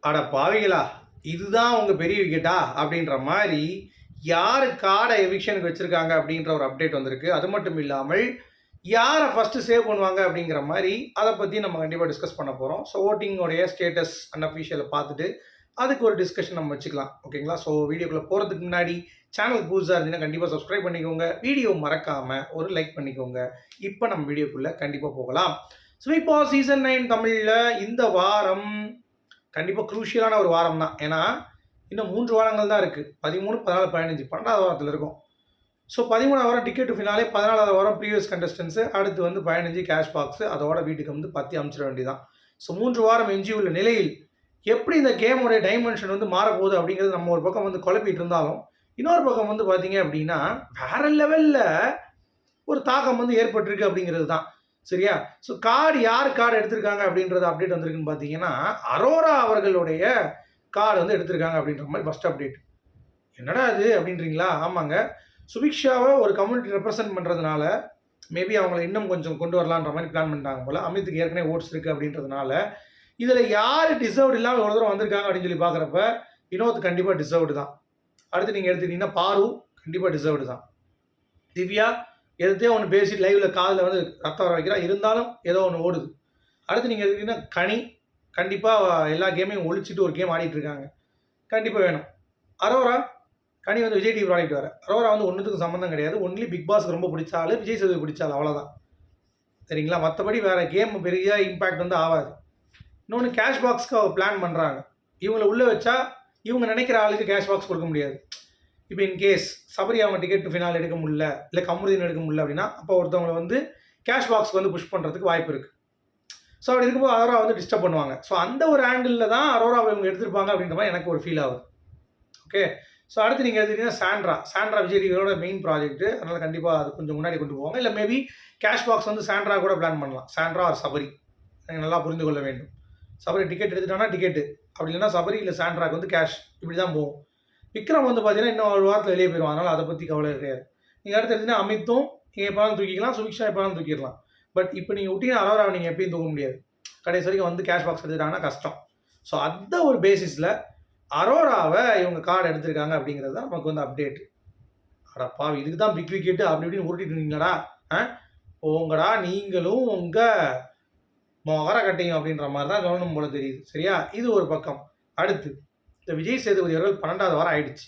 அட பாவிகளா, இதுதான் உங்க பெரிய விக்கெட்டா அப்படின்ற மாதிரி யார் கார்டை எவிக்ஷனுக்கு வச்சிருக்காங்க அப்படின்ற ஒரு அப்டேட் வந்திருக்கு. அது மட்டும் இல்லாமல் யாரை ஃபர்ஸ்ட் சேவ் பண்ணுவாங்க அப்படிங்கிற மாதிரி அதை பற்றி நம்ம கண்டிப்பாக டிஸ்கஸ் பண்ண போகிறோம். ஸோ ஓட்டிங்கோடைய ஸ்டேட்டஸ் அன்அஃபிஷியலை பார்த்துட்டு அதுக்கு ஒரு டிஸ்கஷன் நம்ம வச்சுக்கலாம். ஓகேங்களா? ஸோ வீடியோக்குள்ளே போகிறதுக்கு முன்னாடி சேனல் புதுசாக இருந்தீங்கன்னா கண்டிப்பாக சப்ஸ்கிரைப் பண்ணிக்கோங்க. வீடியோ மறக்காமல் ஒரு லைக் பண்ணிக்கோங்க. இப்போ நம்ம வீடியோக்குள்ளே கண்டிப்பாக போகலாம். ஸோ இப்போ சீசன் 9 தமிழில் இந்த வாரம் கண்டிப்பாக குரூஷியலான ஒரு வாரம் தான். ஏன்னா இன்னும் 3 வாரங்கள் தான் இருக்குது. 13, 14, 15, 12வது வாரத்தில் இருக்கும். ஸோ 13வது வாரம் டிக்கெட் டு ஃபினாலே, 14வது வாரம் ப்ரீவியஸ் கண்டஸ்டன்ஸு, அடுத்து வந்து 15 கேஷ் பாக்ஸு, அதோட வீட்டுக்கு வந்து 10 அமுச்சிட வேண்டியதான். ஸோ 3 வாரம் எஞ்சியுள்ள நிலையில் எப்படி இந்த கேமோடைய டைமென்ஷன் வந்து மாறப்போகுது அப்படிங்கிறது நம்ம ஒரு பக்கம் வந்து குழப்பிட்டு இருந்தாலும், இன்னொரு பக்கம் வந்து பார்த்தீங்க அப்படின்னா வேற லெவலில் ஒரு தாக்கம் வந்து ஏற்பட்டிருக்கு அப்படிங்கிறது தான். சரியா? ஸோ யார் கார்டு எடுத்திருக்காங்க அப்படின்றது அப்டேட் வந்திருக்குன்னு பார்த்தீங்கன்னா, அரோரா அவர்களுடைய கார்டு வந்து எடுத்திருக்காங்க அப்படின்ற மாதிரி ஃபஸ்ட் அப்டேட். என்னடா அது அப்படின்றீங்களா? ஆமாங்க, சுபிக்ஷாவை ஒரு கம்யூனிட்டி ரெப்ரசென்ட் பண்ணுறதுனால மேபி அவங்கள இன்னும் கொஞ்சம் கொண்டு வரலான்ற மாதிரி பிளான் பண்ணிட்டாங்க போல். அமித்துக்கு ஏற்கனவே ஓட்ஸ் இருக்குது அப்படின்றதுனால இதில் யார் டிசர்வ்டு இல்லாமல் இவ்வளோ தூரம் வந்திருக்காங்க அப்படின்னு சொல்லி பார்க்குறப்ப வினோத் கண்டிப்பாக டிசர்வ்டு தான். அடுத்து நீங்கள் எடுத்துக்கிட்டிங்கன்னா பாரு கண்டிப்பாக டிசர்வ்டு தான். திவ்யா எதையோ ஒன்று பேசி லைவில் காதில் வந்து ரத்தம் வர வைக்கிறா, இருந்தாலும் ஏதோ ஒன்று ஓடுது. அடுத்து நீங்கள் எடுத்துக்கிட்டிங்கன்னா கனி கண்டிப்பாக எல்லா கேமையும் ஒழிச்சிட்டு ஒரு கேம் ஆடிட்டு இருக்காங்க, கண்டிப்பாக வேணும். அரோரா கனி வந்து விஜய் டிவி ப்ராடக்ட் வேறு. அரோரா வந்து ஒன்றுத்துக்கும் சம்மந்தம் கிடையாது. ஒன்லி பிக் பாஸ்க்கு ரொம்ப பிடிச்சாலும் விஜய் சேதுபதி பிடிச்சாலும் அவ்வளோதான். சரிங்களா? மற்றபடி வேறு கேம் பெரிய இம்பேக்ட் வந்து ஆகாது. இன்னொன்று கேஷ் பாக்ஸ்க்கு அவங்க பிளான் பண்ணுறாங்க. இவங்களை உள்ளே வச்சா இவங்க நினைக்கிற ஆளுக்கு கேஷ் பாக்ஸ் கொடுக்க முடியாது. இப்போ இன்கேஸ் சபரி அவங்க டிக்கெட் ஃபினால் எடுக்க முடியல, இல்லை கமருதீன் எடுக்க முடியல அப்படின்னா அப்போ ஒருத்தவங்களை வந்து கேஷ் பாக்ஸ்க்கு வந்து புஷ் பண்ணுறதுக்கு வாய்ப்பு இருக்குது. ஸோ அப்படி இருக்கும்போது அரோரா வந்து டிஸ்டர்ப் பண்ணுவாங்க. ஸோ அந்த ஒரு ஆங்கிளில் தான் அரோராவை இவங்க எடுத்திருப்பாங்க அப்படின்ற மாதிரி எனக்கு ஒரு ஃபீல் ஆகுது. ஓகே. ஸோ அடுத்து நீங்கள் எடுத்துக்கிட்டீங்கன்னா சாண்ட்ரா விஜய் டிவியோட மெயின் ப்ராஜெக்ட். அதனால் கண்டிப்பாக அது கொஞ்சம் முன்னாடி கொண்டு போவாங்க. இல்லை மேபி கேஷ் பாக்ஸ் வந்து சாண்ட்ரா கூட பிளான் பண்ணலாம். சாண்ட்ரா ஆர் சபரி, நல்லா புரிந்து கொள்ள வேண்டும். சபரி டிக்கெட் எடுத்துட்டானா டிக்கெட்டு, அப்படி இல்லைன்னா சபரி இல்லை சாண்ட்ராக்கு வந்து கேஷ், இப்படி தான் போகும். விக்ரம் வந்து பார்த்தீங்கன்னா இன்னும் ஒரு வாரத்தில் வெளியே போயிடுவான். அதனால் அதை பற்றி கவலை கிடையாது. நீங்கள் அடுத்து எடுத்தீங்கன்னா அமித்தும் நீங்கள் எப்போனாலும் தூக்கிக்கலாம், சுபிக்ஷா எப்போனாலும் தூக்கிடலாம். பட் இப்போ நீங்கள் விட்டீங்கன்னா அரோராவை நீங்கள் எப்பயும் தூக்க முடியாது. கடைசி வரைக்கும் வந்து கேஷ் பாக்ஸ் எடுத்துட்டாங்கன்னா கஷ்டம். ஸோ அந்த ஒரு பேசிஸில் அரோராவை இவங்க கார்டு எடுத்திருக்காங்க அப்படிங்கிறது தான் நமக்கு வந்து அப்டேட். அடப்பா, இதுக்கு தான் பிக் விக்கெட்டு அப்படி இப்படின்னு உருட்டிட்டு இருந்தீங்களாடா, உங்கடா நீங்களும் உங்கள் மொகர கட்டிங்க அப்படின்ற மாதிரி தான் கவனம் போல தெரியுது. சரியா? இது ஒரு பக்கம். அடுத்து இந்த விஜய் சேதுபதி அவர்கள் 12வது வாரம் ஆயிடுச்சு.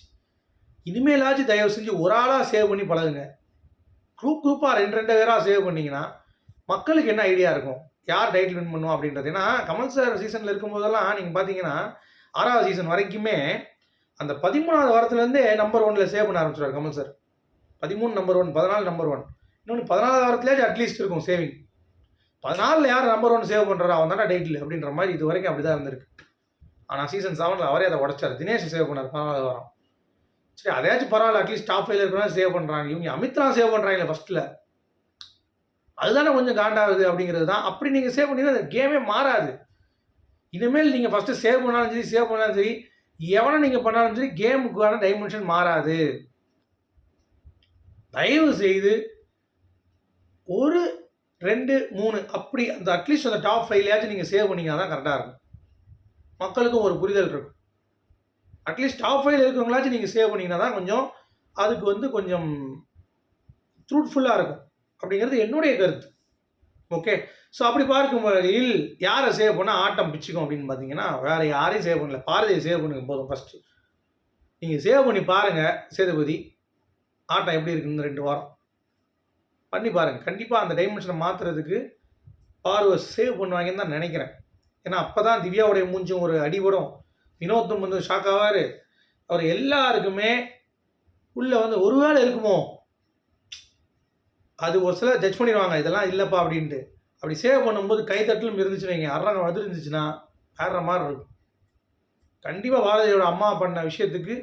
இனிமேலாச்சும் தயவு செஞ்சு ஒரு ஆளாக சேவ் பண்ணி பழகுங்க. குரூப்பாக 2 பேராக சேவ் பண்ணிங்கன்னா மக்களுக்கு என்ன ஐடியா இருக்கும், யார் டைட்டில் வின் பண்ணுவோம் அப்படின்றது. ஏன்னா கமல் சார் சீசனில் இருக்கும்போதெல்லாம் நீங்கள் பார்த்தீங்கன்னா 6வது சீசன் வரைக்குமே அந்த 13வது வாரத்துலேருந்தே நம்பர் 1ல் சேவ் பண்ண ஆரம்பிச்சிடுவார் கமல் சார். 13 நம்பர் 1, 14 நம்பர் 1, இன்னொன்று 14வது வாரத்துலேயாச்சும் அட்லீஸ்ட் இருக்கும் சேவிங். 14ல் யார் நம்பர் 1 சேவ் பண்ணுறாரோ அவன் தானே டைட்டில் அப்படின்ற மாதிரி இது வரைக்கும் அப்படி தான் இருந்திருக்கு. ஆனால் சீசன் 7ல் அவரே அதை உடச்சார். தினேஷ் சேவ் பண்ணார் 14வது வாரம். சரி, அதையாச்சும் பரவாயில்ல, அட்லீஸ்ட் டாப் 5ல் இருக்கிறவங்க சேவ் பண்ணுறாங்க. இவங்க அமித்லாம் சேவ் பண்ணுறாங்களே ஃபஸ்ட்டில், அதுதானே கொஞ்சம் காண்டாகுது அப்படிங்கிறது தான். அப்படி நீங்கள் சேவ் பண்ணிங்கன்னா அந்த கேமே மாறாது. இனிமேல் நீங்கள் ஃபஸ்ட்டு சேவ் பண்ணாலும் சரி, சேவ் பண்ணாலும் சரி, எவனை நீங்கள் பண்ணாலும் சரி, கேமுக்கான டைமென்ஷன் மாறாது. தயவு செய்து 1, 2, 3 அப்படி அந்த அட்லீஸ்ட் அந்த டாப் 5லையாச்சும் நீங்கள் சேவ் பண்ணிங்கன்னா தான் கரெக்டாக இருக்கும். மக்களுக்கும் ஒரு புரிதல் இருக்கும். அட்லீஸ்ட் டாப் 5ல் இருக்கிறவங்களாச்சும் நீங்கள் சேவ் பண்ணிங்கன்னா தான் கொஞ்சம் அதுக்கு வந்து கொஞ்சம் ட்ரூத்ஃபுல்லாக இருக்கும் அப்படிங்கிறது என்னுடைய கருத்து. ஓகே. ஸோ அப்படி பார்க்கும் வகையில் யாரை சேவ் பண்ணால் ஆட்டம் பிச்சுக்கும் அப்படின்னு பார்த்தீங்கன்னா வேறு யாரையும் சேவ் பண்ணல, பாரதியை சேவ் பண்ணுங்க போதும். ஃபஸ்ட்டு நீங்கள் சேவ் பண்ணி பாருங்கள் சேதுபதி ஆட்டம் எப்படி இருக்குன்னு 2 வாரம் பண்ணி பாருங்கள். கண்டிப்பாக அந்த டைமென்ஷனை மாற்றுறதுக்கு பார்வை சேவ் பண்ணுவாங்கன்னு தான் நினைக்கிறேன். ஏன்னா அப்போ தான் திவ்யாவுடைய மூஞ்சும் ஒரு அடிபடும், வினோத்தும் வந்து ஷாக் ஆவார். அவர் எல்லாருக்குமே உள்ளே வந்து ஒருவேளை இருக்குமோ, அது ஒரு சிலர் ஜட்ஜ் பண்ணிடுவாங்க இதெல்லாம் இல்லைப்பா அப்படின்ட்டு. அப்படி சேவ் பண்ணும்போது கைத்தட்டலும் இருந்துச்சு வைங்க, அரங்க வந்து இருந்துச்சுன்னா வேற மாதிரி இருக்கும். கண்டிப்பாக பார்வதியோட அம்மா பண்ண விஷயத்துக்கு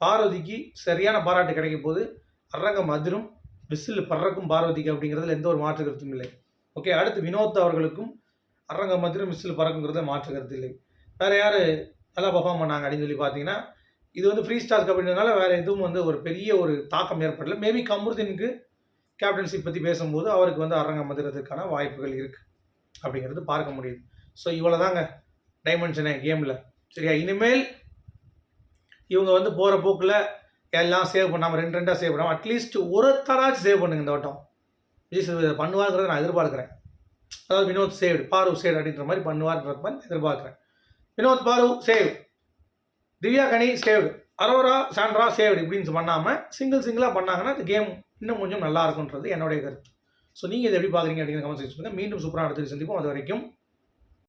பார்வதிக்கு சரியான பாராட்டு கிடைக்க போது. அரங்கம் அதிரும், விசில் பறக்கும் பார்வதிக்கு அப்படிங்கிறதுல எந்த ஒரு மாற்று கருத்தும் இல்லை. ஓகே. அடுத்து வினோத் அவர்களுக்கும் அரங்கம் அதிரும், விசில் பறக்குங்கிறத மாற்று கருத்து இல்லை. வேறு யார் நல்லா பர்ஃபார்ம் பண்ணாங்க அப்படின்னு சொல்லி பார்த்தீங்கன்னா இது வந்து ஃப்ரீ ஸ்டார்ஸ் அப்படின்றதுனால வேறு எதுவும் வந்து ஒரு பெரிய ஒரு தாக்கம் ஏற்படல. மேபி கமருதீனுக்கு கேப்டன்ஷிப் பற்றி பேசும்போது அவருக்கு வந்து அரங்கம் அதிரதுக்கான வாய்ப்புகள் இருக்குது அப்படிங்கிறது பார்க்க முடியுது. ஸோ இவ்வளோ தாங்க டைமென்ஷனே கேமில். சரியா? இனிமேல் இவங்க வந்து போகிற போக்கில் எல்லாம் சேவ் பண்ணாமல் 2 சேவ் பண்ணாமல் அட்லீஸ்ட் ஒருத்தராச்சும் சேவ் பண்ணுங்க இந்த வட்டம். விஜய் சேதுபதி பண்ணுவாருங்கிறத நான் எதிர்பார்க்குறேன். அதாவது வினோத் சேவ்டு, பாரு சேவ் அப்படின்ற மாதிரி பண்ணுவார்ன்ற மாதிரி எதிர்பார்க்குறேன். வினோத், பாரு சேவ், திவ்யா கனி சேவ்டு, அரோரா சாண்ட்ரா சேவ்டு இப்படின்னு பண்ணாமல் சிங்கிளாக பண்ணாங்கன்னா இந்த கேம் இன்னும் கொஞ்சம் நல்லா இருக்கும்ன்றது என்னுடைய கருத்து. ஸோ நீங்கள் இதை எப்படி பார்க்குறீங்க அப்படிங்கிற கமெண்ட் செக்ஷன் சொல்லுங்கள். மீண்டும் சூப்பரான அடுத்த சந்திப்போம். அது வரைக்கும்